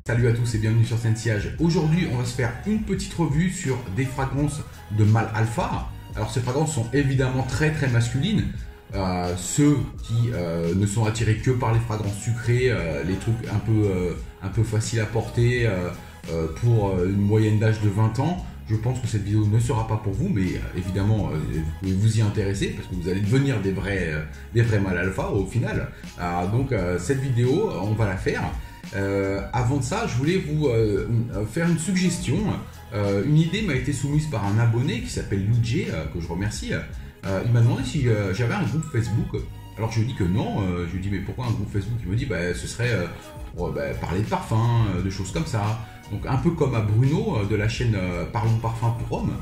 Salut à tous et bienvenue sur Sensillage. Aujourd'hui, on va se faire une petite revue sur des fragrances de mâle alpha. Alors, ces fragrances sont évidemment très masculines. Ceux qui ne sont attirés que par les fragrances sucrées, les trucs un peu faciles à porter pour une moyenne d'âge de 20 ans. Je pense que cette vidéo ne sera pas pour vous, mais évidemment, vous pouvez vous y intéresser parce que vous allez devenir des vrais mâles alpha au final. Donc, cette vidéo, on va la faire. Avant de ça, je voulais vous faire une suggestion. Une idée m'a été soumise par un abonné qui s'appelle Luigi, que je remercie. Il m'a demandé si j'avais un groupe Facebook. Alors je lui dis que non. Je lui dis mais pourquoi un groupe Facebook? Il me dit ce serait pour parler de parfum, de choses comme ça. Donc un peu comme à Bruno de la chaîne Parlons Parfum pour Hommes.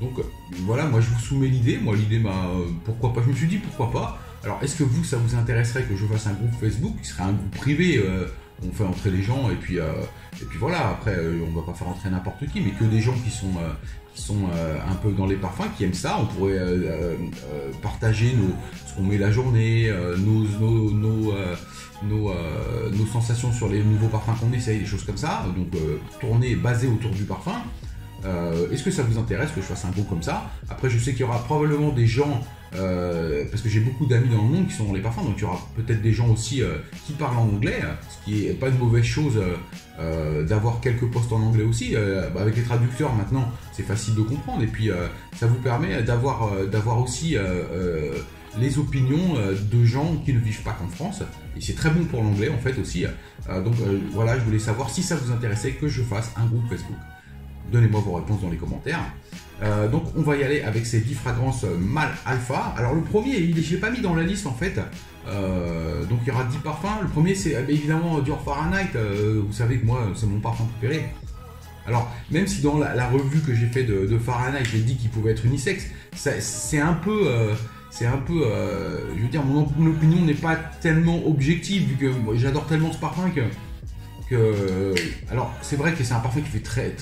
Donc voilà, moi je vous soumets l'idée. Moi l'idée m'a pourquoi pas. Je me suis dit pourquoi pas. Alors, est-ce que ça vous intéresserait que je fasse un groupe Facebook qui serait un groupe privé on fait entrer les gens et puis voilà, après on va pas faire entrer n'importe qui, mais que des gens qui sont un peu dans les parfums, qui aiment ça. On pourrait partager ce qu'on met la journée, nos sensations sur les nouveaux parfums qu'on essaye, des choses comme ça. Donc tourner basé autour du parfum. Est-ce que ça vous intéresse que je fasse un groupe comme ça? Après, je sais qu'il y aura probablement des gens, parce que j'ai beaucoup d'amis dans le monde qui sont dans les parfums, donc il y aura peut-être des gens aussi qui parlent en anglais, ce qui n'est pas une mauvaise chose d'avoir quelques posts en anglais aussi. Avec les traducteurs maintenant, c'est facile de comprendre, et puis ça vous permet d'avoir aussi les opinions de gens qui ne vivent pas qu'en France, et c'est très bon pour l'anglais en fait aussi. Donc voilà, je voulais savoir si ça vous intéressait que je fasse un groupe Facebook. Donnez-moi vos réponses dans les commentaires. Donc on va y aller avec ces 10 fragrances mâle alpha. Alors le premier, je ne l'ai pas mis dans la liste en fait. Donc il y aura 10 parfums. Le premier c'est évidemment Dior Fahrenheit. Vous savez que moi c'est mon parfum préféré. Alors même si dans la revue que j'ai fait de Fahrenheit, j'ai dit qu'il pouvait être unisexe, c'est un peu... je veux dire, mon opinion n'est pas tellement objective vu que j'adore tellement ce parfum que... Alors c'est vrai que c'est un parfum qui fait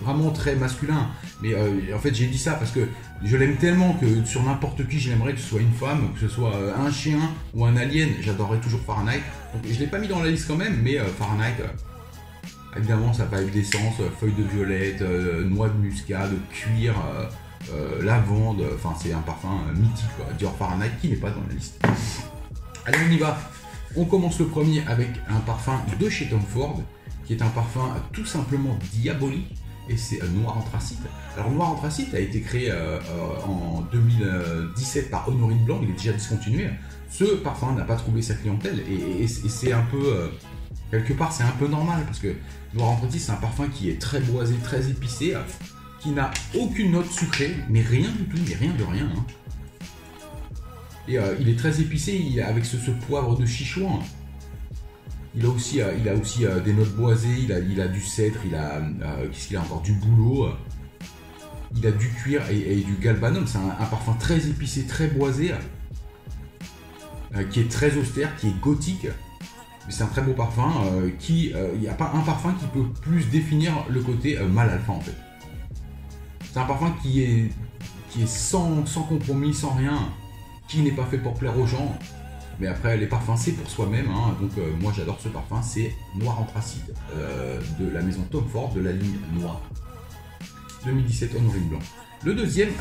vraiment très masculin, mais en fait j'ai dit ça parce que je l'aime tellement que sur n'importe qui j'aimerais que ce soit une femme, que ce soit un chien ou un alien, j'adorerais toujours Fahrenheit. Donc je l'ai pas mis dans la liste quand même, mais Fahrenheit, évidemment ça va avec d'essence, feuilles de violette, noix de muscade, cuir, lavande, enfin c'est un parfum mythique quoi. Dior Fahrenheit qui n'est pas dans la liste. Allez on y va. On commence le premier avec un parfum de chez Tom Ford, qui est un parfum tout simplement diabolique, et c'est Noir Anthracite. Alors Noir Anthracite a été créé en 2017 par Honorine Blanc, il est déjà discontinué. Ce parfum n'a pas trouvé sa clientèle, et c'est un peu, quelque part c'est un peu normal, parce que Noir Anthracite c'est un parfum qui est très boisé, très épicé, qui n'a aucune note sucrée, mais rien du tout, mais rien de rien. Hein. Et il est très épicé, avec ce poivre de Sichuan. Il a aussi des notes boisées, il a du cèdre, qu'est-ce qu'il a encore, du bouleau. Il a du cuir et du galbanum. C'est un parfum très épicé, très boisé, qui est très austère, qui est gothique. Mais c'est un très beau parfum. Il n'y a pas un parfum qui peut plus définir le côté mâle alpha en fait. C'est un parfum qui est sans compromis, sans rien. Qui n'est pas fait pour plaire aux gens, mais après les parfums c'est pour soi-même, hein. Donc moi j'adore ce parfum, c'est Noir Anthracite de la maison Tom Ford de la ligne Noir 2017 Honorine Blanc. Le deuxième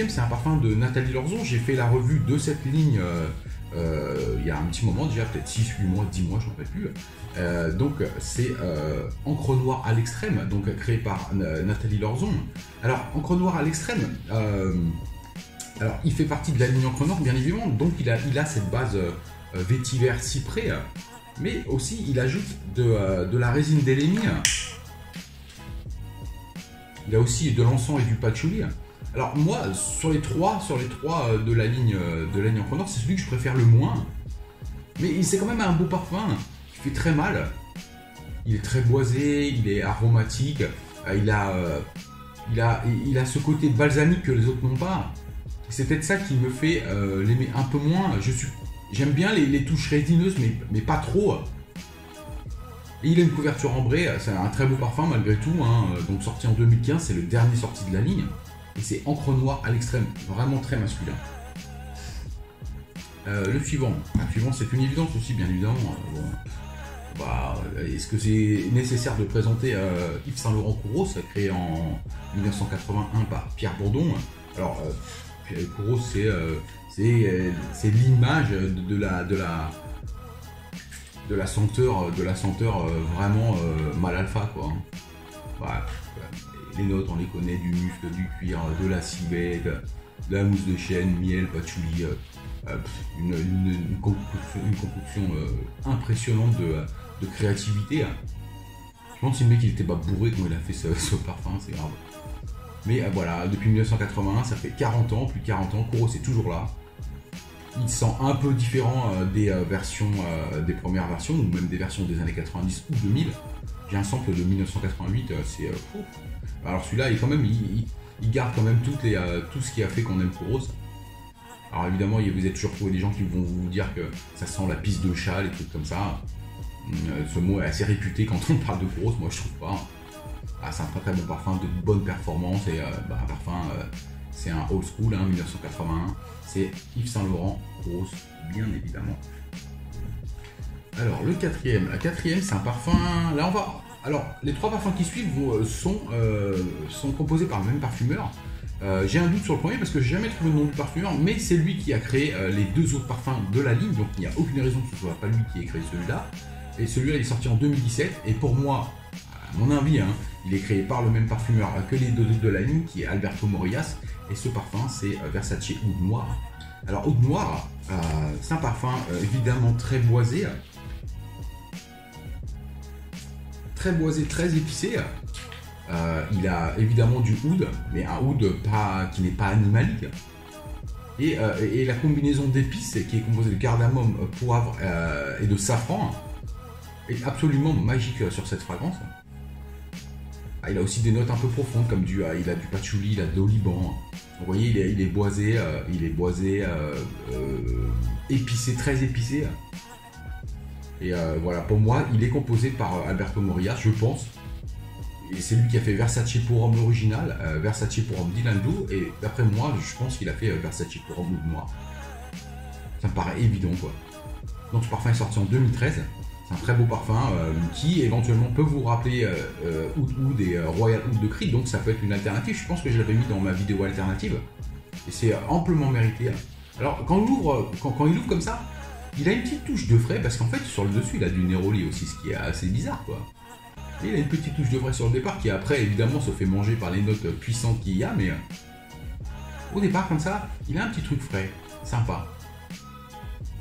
c'est un parfum de Nathalie Lorzon. J'ai fait la revue de cette ligne il y a un petit moment déjà, peut-être 6, 8 mois, 10 mois, je n'en sais plus. Donc c'est Encre Noire à l'extrême, donc créé par Nathalie Lorzon. Alors Encre Noire à l'extrême, alors, il fait partie de la ligne Encre Noire, bien évidemment, donc il a cette base vétiver cyprès, mais aussi il ajoute de la résine d'élémie. Il a aussi de l'encens et du patchouli. Alors moi, sur les trois de la ligne Encre Noire, c'est celui que je préfère le moins. Mais c'est quand même un beau parfum qui fait très mal. Il est très boisé, il est aromatique, il a ce côté balsamique que les autres n'ont pas. C'est peut-être ça qui me fait l'aimer un peu moins. J'aime bien les touches résineuses, mais pas trop. Et il a une couverture ambrée, c'est un très beau parfum malgré tout. Hein. Donc sorti en 2015, c'est le dernier sorti de la ligne. Et c'est Encre Noire à l'extrême, vraiment très masculin. Le suivant c'est une évidence aussi, bien évidemment. Bah, est-ce que c'est nécessaire de présenter Yves Saint Laurent Kouros, créé en 1981 par Pierre Bourdon? Alors, Kouros, c'est l'image de la senteur vraiment mal alpha, quoi. Voilà. Les notes, on les connaît, du muscle, du cuir, de la civet, de la mousse de chêne, miel, patchouli, une concoction impressionnante de créativité. Je pense que le mec il était pas bourré quand il a fait ce parfum, c'est grave. Mais voilà, depuis 1981, ça fait 40 ans, plus de 40 ans, Kouros est toujours là. Il sent un peu différent des versions, des premières versions, ou même des versions des années 90 ou 2000. J'ai un sample de 1988, c'est fou. Alors celui-là, il garde quand même tout ce qui a fait qu'on aime Kouros. Alors évidemment, vous avez toujours trouvé des gens qui vont vous dire que ça sent la pisse de chat, les trucs comme ça. Ce mot est assez réputé quand on parle de Kouros, moi je trouve pas. Ah, c'est un très très bon parfum, de bonne performance, et un parfum, c'est un old school, 1981. C'est Yves Saint Laurent Kouros, bien évidemment. Alors le quatrième, c'est un parfum, là on va... Alors les trois parfums qui suivent sont composés par le même parfumeur. J'ai un doute sur le premier parce que j'ai jamais trouvé le nom du parfumeur, mais c'est lui qui a créé les deux autres parfums de la ligne, donc il n'y a aucune raison que ce soit pas lui qui ait créé celui-là. Et celui-là il est sorti en 2017, et pour moi, à mon avis, il est créé par le même parfumeur que les deux autres de la ligne, qui est Alberto Morillas, et ce parfum c'est Versace Oud Noir. Alors Oud Noir, c'est un parfum évidemment très boisé, très épicé. Il a évidemment du oud, mais un oud qui n'est pas animalique. Et la combinaison d'épices qui est composée de cardamome, poivre et de safran est absolument magique sur cette fragrance. Il a aussi des notes un peu profondes comme il a du patchouli, il a de l'oliban. Vous voyez, il est boisé, épicé, très épicé. Et voilà, pour moi, il est composé par Alberto Morillas, je pense. Et c'est lui qui a fait Versace pour Homme original, Versace pour Homme Dilando, et d'après moi, je pense qu'il a fait Versace pour Homme Oud Noir. Ça me paraît évident, quoi. Donc ce parfum est sorti en 2013. C'est un très beau parfum qui éventuellement peut vous rappeler Oud Oud et Royal Oud de Creed, donc ça peut être une alternative. Je pense que je l'avais mis dans ma vidéo alternative, et c'est amplement mérité. Alors quand il ouvre comme ça, il a une petite touche de frais, parce qu'en fait sur le dessus il a du Neroli aussi, ce qui est assez bizarre, quoi. Et il a une petite touche de frais sur le départ qui après évidemment se fait manger par les notes puissantes qu'il y a, mais au départ comme ça, il a un petit truc frais, sympa.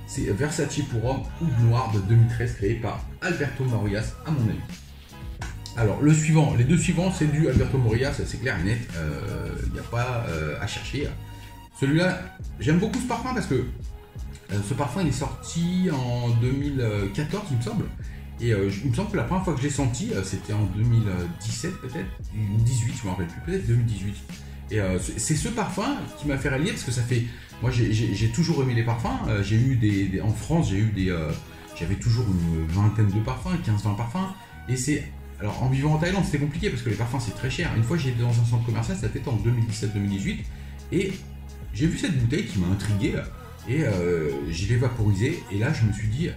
C'est Versace pour Homme Oud Noir de 2013 créé par Alberto Morillas à mon avis. Alors les deux suivants c'est du Alberto Morillas, c'est clair et net, il n'y a pas à chercher. Celui-là, j'aime beaucoup ce parfum parce que ce parfum il est sorti en 2014 il me semble. Et il me semble que la première fois que j'ai senti, c'était en 2017 peut-être, ou 18, je me rappelle plus, peut-être 2018. Et c'est ce parfum qui m'a fait rallier, parce que ça fait... Moi j'ai toujours aimé les parfums, j'ai eu en France, j'avais toujours une vingtaine de parfums, 15-20 parfums, et c'est... Alors en vivant en Thaïlande c'était compliqué, parce que les parfums c'est très cher. Une fois j'étais dans un centre commercial, c'était en 2017-2018, et j'ai vu cette bouteille qui m'a intrigué, et je l'ai vaporisée, et là je me suis dit...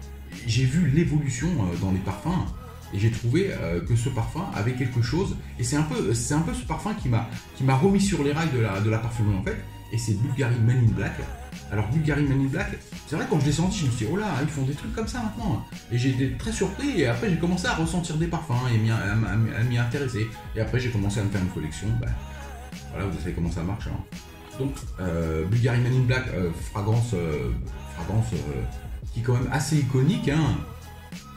J'ai vu l'évolution dans les parfums et j'ai trouvé que ce parfum avait quelque chose, et c'est un peu ce parfum qui m'a remis sur les rails de la parfumerie en fait, et c'est Bulgari Men in Black. Alors Bulgari Men in Black, c'est vrai quand je l'ai senti je me suis dit oh là ils font des trucs comme ça maintenant, et j'ai été très surpris, et après j'ai commencé à ressentir des parfums et à m'y intéresser, et après j'ai commencé à me faire une collection. Voilà, vous savez comment ça marche, Donc Bulgari Men in Black, fragrance qui est quand même assez iconique,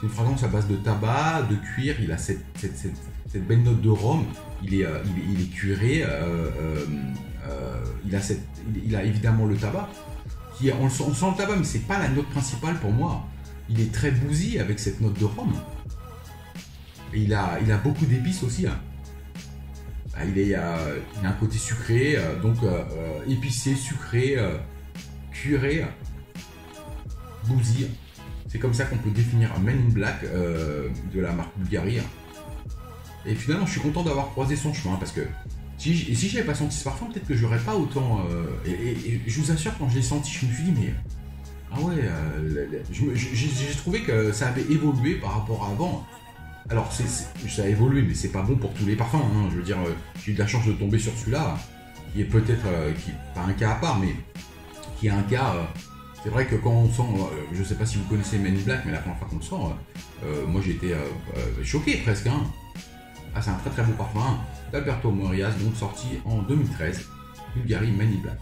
C'est une fragrance à base de tabac, de cuir, il a cette belle note de rhum, il est cuiré, il a évidemment le tabac, on sent le tabac, mais c'est pas la note principale pour moi. Il est très bousy avec cette note de rhum. Et il a beaucoup d'épices aussi. Il a un côté sucré, donc épicé, sucré, cuiré. Bousy, c'est comme ça qu'on peut définir un Men in Black de la marque Bulgari. Et finalement, je suis content d'avoir croisé son chemin, parce que si j'avais pas senti ce parfum, peut-être que j'aurais pas autant. Et je vous assure, quand je l'ai senti, je me suis dit, mais Ah ouais, j'ai trouvé que ça avait évolué par rapport à avant. Alors, ça a évolué, mais c'est pas bon pour tous les parfums. Hein. Je veux dire, j'ai eu de la chance de tomber sur celui-là, qui est peut-être, pas un cas à part, mais qui est un cas. C'est vrai que quand on sent, je sais pas si vous connaissez Men in Black, mais la première fois qu'on le sent, moi j'ai été choqué presque. Hein. Ah, c'est un très très beau parfum d'Alberto Morillas, donc sorti en 2013, Bulgari Men in Black.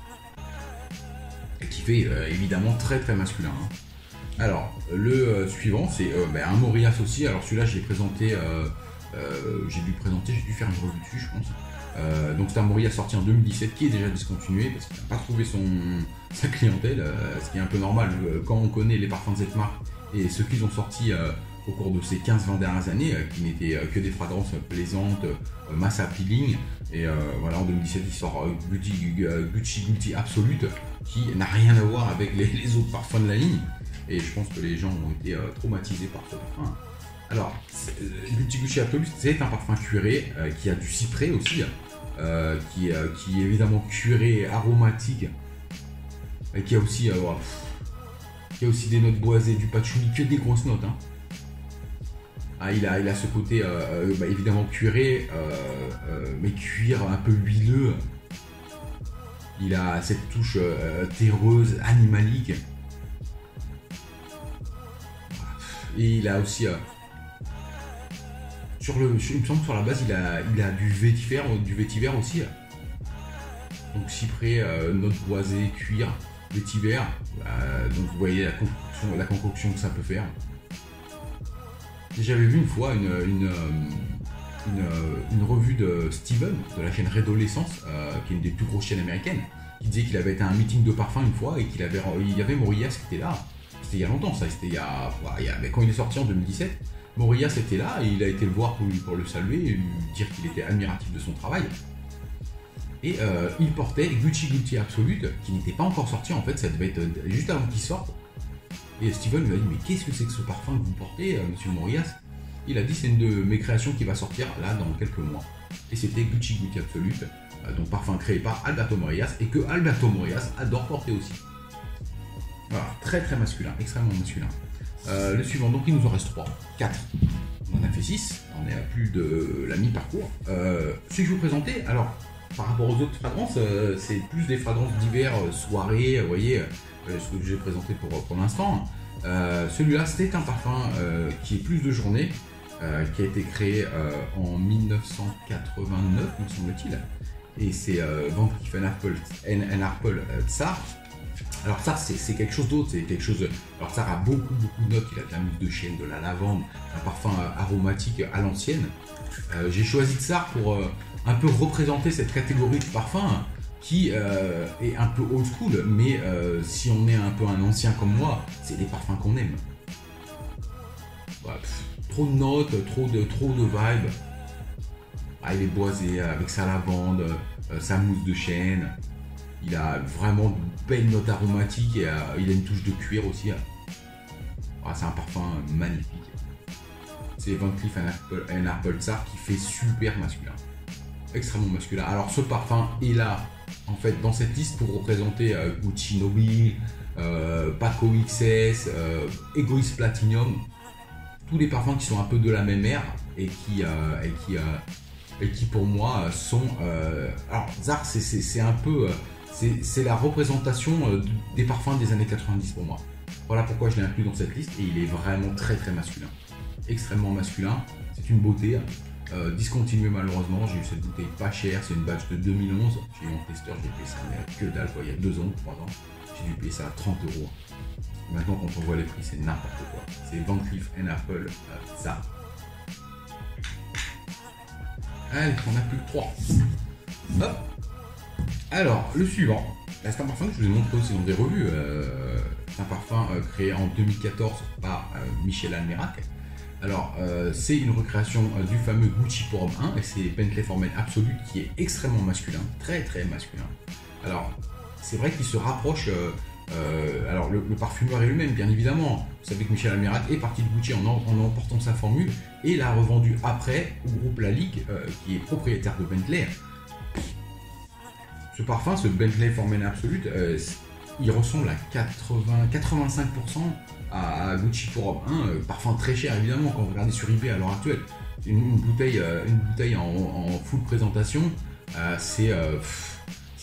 Et qui fait évidemment très très masculin. Hein. Alors, le suivant, c'est un Morillas aussi. Alors, celui-là, je l'ai présenté, j'ai dû faire une revue dessus, je pense. Donc, c'est un Morillas sorti en 2017 qui est déjà discontinué parce qu'il n'a pas trouvé sa clientèle, ce qui est un peu normal quand on connaît les parfums de cette marque et ceux qu'ils ont sortis au cours de ces 15-20 dernières années, qui n'étaient que des fragrances plaisantes, mass appealing. Et voilà, en 2017, il sort Gucci Guilty Absolute, qui n'a rien à voir avec les autres parfums de la ligne. Et je pense que les gens ont été traumatisés par ce parfum. Alors, Gucci Absolute, c'est un parfum cuiré qui a du cyprès aussi, qui est évidemment cuiré, aromatique, et qui a aussi des notes boisées, du patchouli, que des grosses notes. Hein. Ah, il a ce côté évidemment cuiré, mais cuir un peu huileux. Il a cette touche terreuse, animalique. Et il a aussi il me semble que sur la base il a du vétiver aussi. Donc cyprès, notes boisées, cuir, vétiver. Donc vous voyez la concoction que ça peut faire. J'avais vu une fois une revue de Steven de la chaîne Redolescence, qui est une des plus grosses chaînes américaines, qui disait qu'il avait été à un meeting de parfum une fois et il y avait Morillas qui était là. C'était il y a longtemps, ça. C'était quand il est sorti en 2017. Morillas était là et il a été le voir pour le saluer et lui dire qu'il était admiratif de son travail. Et il portait Gucci Absolute, qui n'était pas encore sorti en fait, ça devait être juste avant qu'il sorte. Et Steven lui a dit: mais qu'est-ce que c'est que ce parfum que vous portez, monsieur Morillas? Il a dit: c'est une de mes créations qui va sortir là dans quelques mois. Et c'était Gucci Absolute, donc parfum créé par Alberto Morillas et que Alberto Morillas adore porter aussi. Voilà, très très masculin, extrêmement masculin. Le suivant, donc il nous en reste 4. On en a fait 6, on est à plus de la mi-parcours. Ce que je vais vous présenter, alors par rapport aux autres fragrances, c'est plus des fragrances d'hiver, soirée, vous voyez, ce que j'ai présenté pour l'instant. Celui-là, c'est un parfum qui est plus de journée, qui a été créé en 1989, me semble-t-il. Et c'est Van Cleef & Arpels Tsar. Alors Tsar, c'est quelque chose d'autre, c'est quelque chose. Alors Tsar a beaucoup de notes, il a de la mousse de chêne, de la lavande, un parfum aromatique à l'ancienne. J'ai choisi Tsar pour un peu représenter cette catégorie de parfums qui est un peu old school, mais si on est un peu un ancien comme moi, c'est des parfums qu'on aime. Ouais, trop de notes, trop de vibes. Ah, il est boisé avec sa lavande, sa mousse de chêne. Il a vraiment de belles notes aromatiques et il a une touche de cuir aussi. Ah, c'est un parfum magnifique. C'est Van Cleef & Arpels Tsar qui fait super masculin. Extrêmement masculin. Alors ce parfum est là, en fait, dans cette liste pour représenter Gucci Nobile, Paco XS, Egoist Platinum. Tous les parfums qui sont un peu de la même ère et qui pour moi sont... alors Tsar, c'est un peu... c'est la représentation des parfums des années 90 pour moi. Voilà pourquoi je l'ai inclus dans cette liste et il est vraiment très très masculin. Extrêmement masculin, c'est une beauté. Discontinué malheureusement, j'ai eu cette bouteille pas chère, c'est une batch de 2011. J'ai eu en testeur, j'ai payé ça mais que dalle quoi, il y a 2 ans, 3 ans. J'ai dû payer ça à 30 €. Maintenant quand on voit les prix, c'est n'importe quoi. C'est Van Cleef & Arpels Tsar. Allez, on n'a plus que 3. Hop. Alors, le suivant, c'est un parfum que je vous ai montré aussi dans des revues. C'est un parfum créé en 2014 par Michel Almerac. Alors, c'est une recréation du fameux Gucci pour homme 1 et c'est Bentley For Men Absolute qui est extrêmement masculin, très très masculin. Alors, c'est vrai qu'il se rapproche. Alors, le parfumeur est lui-même, bien évidemment. Vous savez que Michel Almerac est parti de Gucci en emportant sa formule et l'a revendue après au groupe Lalique, qui est propriétaire de Bentley. Ce parfum, ce Bentley For Men Absolute, il ressemble à 85% à Gucci pour homme. Parfum très cher évidemment quand vous regardez sur eBay à l'heure actuelle. Une bouteille en full présentation, c'est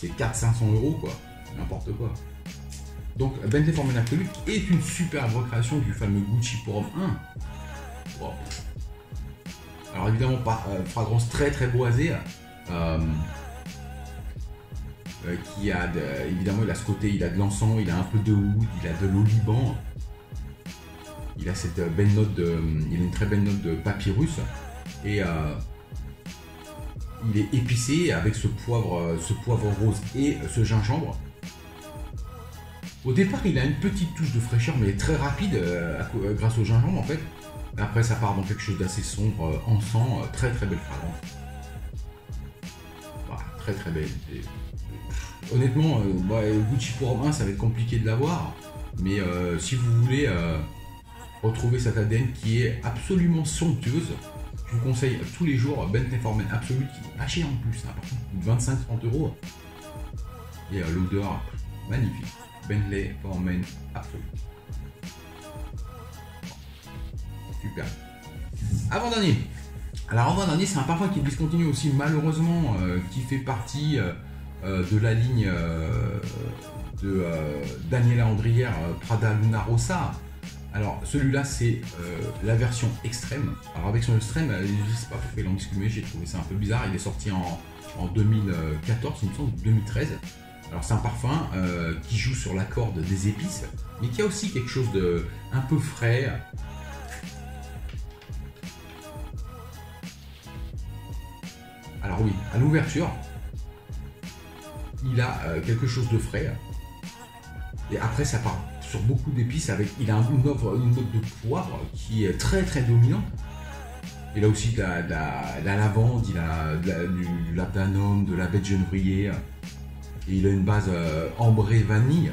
400-500 euros quoi, n'importe quoi. Donc Bentley For Men Absolute est une superbe recréation du fameux Gucci pour homme 1. Wow. Alors évidemment pas fragrance très très boisée. Qui a évidemment il a ce côté, il a de l'encens, il a un peu de oud, il a de l'oliban, il a cette belle note il a une très belle note de papyrus et il est épicé avec ce poivre rose et ce gingembre. Au départ il a une petite touche de fraîcheur mais très rapide grâce au gingembre en fait. Après ça part dans quelque chose d'assez sombre, encens, très très belle fragrance. Voilà, très très belle. Honnêtement, Gucci pour homme 1 ça va être compliqué de l'avoir, mais si vous voulez retrouver cette ADN qui est absolument somptueuse, je vous conseille tous les jours Bentley For Men Absolute qui est pas cher en plus, hein, par contre, 25-30 euros. Et l'odeur magnifique. Bentley For Men Absolute. Super. Avant-dernier. Alors avant-dernier, c'est un parfum qui est discontinué aussi malheureusement, qui fait partie de la ligne de Daniela Andrière Prada Luna Rossa. Alors celui-là c'est la version extrême. Alors avec son extrême, je sais pas pourquoi ils l'ont discontinué, j'ai trouvé ça un peu bizarre. Il est sorti en 2014, il me semble, 2013. Alors c'est un parfum qui joue sur la corde des épices, mais qui a aussi quelque chose de un peu frais. Alors oui, à l'ouverture, il a quelque chose de frais. Et après ça part sur beaucoup d'épices, il a une note de poivre qui est très très dominante. Il a aussi de la lavande, il a du labdanum, de la baie de genevrier. Et il a une base ambrée vanille.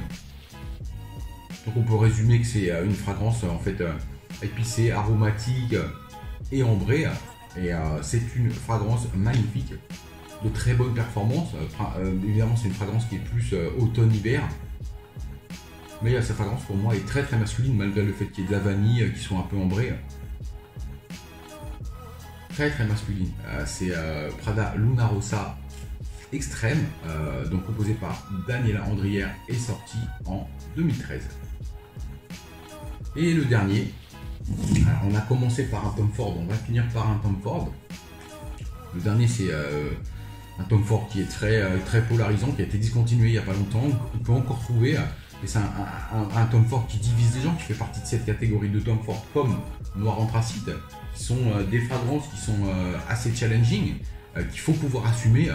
Donc on peut résumer que c'est une fragrance en fait épicée, aromatique et ambrée. Et c'est une fragrance magnifique, de très bonne performance. Évidemment c'est une fragrance qui est plus automne-hiver. Mais cette fragrance pour moi est très très masculine malgré le fait qu'il y ait de la vanille qui soit un peu ambrée. Très très masculine. C'est Prada Luna Rossa extrême, donc composé par Daniela Andrière et sorti en 2013. Et le dernier, alors on a commencé par un Tom Ford, on va finir par un Tom Ford. Le dernier c'est un Tom Ford qui est très polarisant, qui a été discontinué il n'y a pas longtemps, on peut encore trouver, et c'est un Tom Ford qui divise les gens, qui fait partie de cette catégorie de Tom Ford pomme noir anthracite, qui sont des fragrances qui sont assez challenging, qu'il faut pouvoir assumer.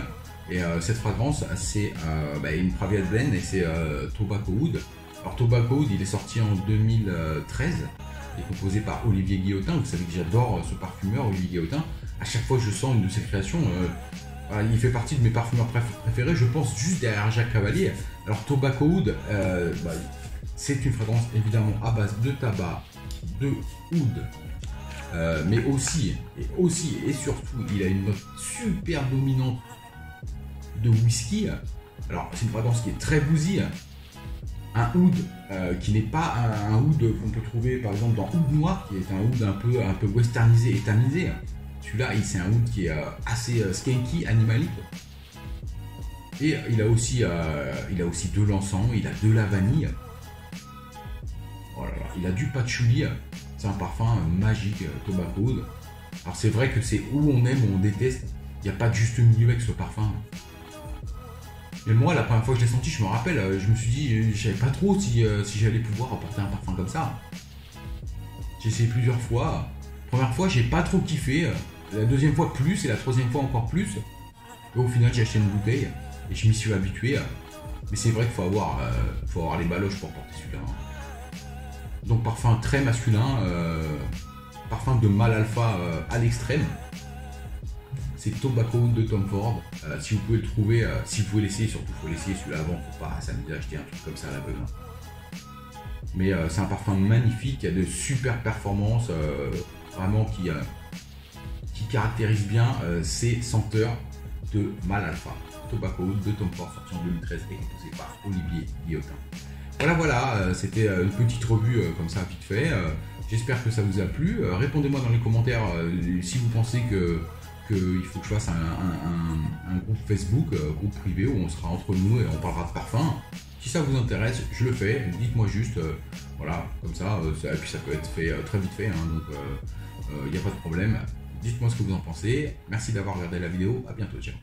Et cette fragrance, c'est une Private Blend et c'est Tobacco Oud. Alors Tobacco Oud, il est sorti en 2013, il est composé par Olivier Guillotin. Vous savez que j'adore ce parfumeur, Olivier Guillotin. À chaque fois que je sens une de ses créations, il fait partie de mes parfumeurs préférés. Je pense juste derrière Jacques Cavalier. Alors Tobacco Oud, c'est une fragrance évidemment à base de tabac, de oud, mais aussi et surtout, il a une note super dominante de whisky. Alors c'est une fragrance qui est très boozy, un oud qui n'est pas un oud qu'on peut trouver par exemple dans Oud Noir, qui est un oud un peu westernisé et tamisé. Celui-là c'est un oud qui est assez skanky, animalique, et il a aussi de l'encens, il a de la vanille, oh là là, il a du patchouli. C'est un parfum magique, Tobacco Oud. Alors c'est vrai que c'est où on aime ou on déteste, il n'y a pas de juste milieu avec ce parfum. Mais moi, la première fois que je l'ai senti, je me rappelle, je me suis dit, je savais pas trop si j'allais pouvoir apporter un parfum comme ça. J'ai essayé plusieurs fois. La première fois, j'ai pas trop kiffé. La deuxième fois, plus. Et la troisième fois, encore plus. Et au final, j'ai acheté une bouteille. Et je m'y suis habitué. Mais c'est vrai qu'il faut avoir les baloches pour porter celui-là. Donc, parfum très masculin. Parfum de mâle alpha à l'extrême. C'est Tobacco Oud de Tom Ford. Si vous pouvez le trouver, si vous pouvez l'essayer, surtout il faut l'essayer celui-là avant, faut pas s'amuser à acheter un truc comme ça à l'aveugle. Mais c'est un parfum magnifique, qui a de super performances, vraiment qui caractérise bien ces senteurs de mâle alpha. Tobacco Oud de Tom Ford, sorti en 2013 et composé par Olivier Guillotin. Voilà, c'était une petite revue comme ça, vite fait. J'espère que ça vous a plu. Répondez-moi dans les commentaires si vous pensez qu'il faut que je fasse un groupe Facebook, groupe privé, où on sera entre nous et on parlera de parfum. Si ça vous intéresse, je le fais. Dites-moi juste, voilà, comme ça, et puis ça peut être fait très vite fait, hein, donc il n'y a pas de problème. Dites-moi ce que vous en pensez. Merci d'avoir regardé la vidéo. À bientôt, ciao.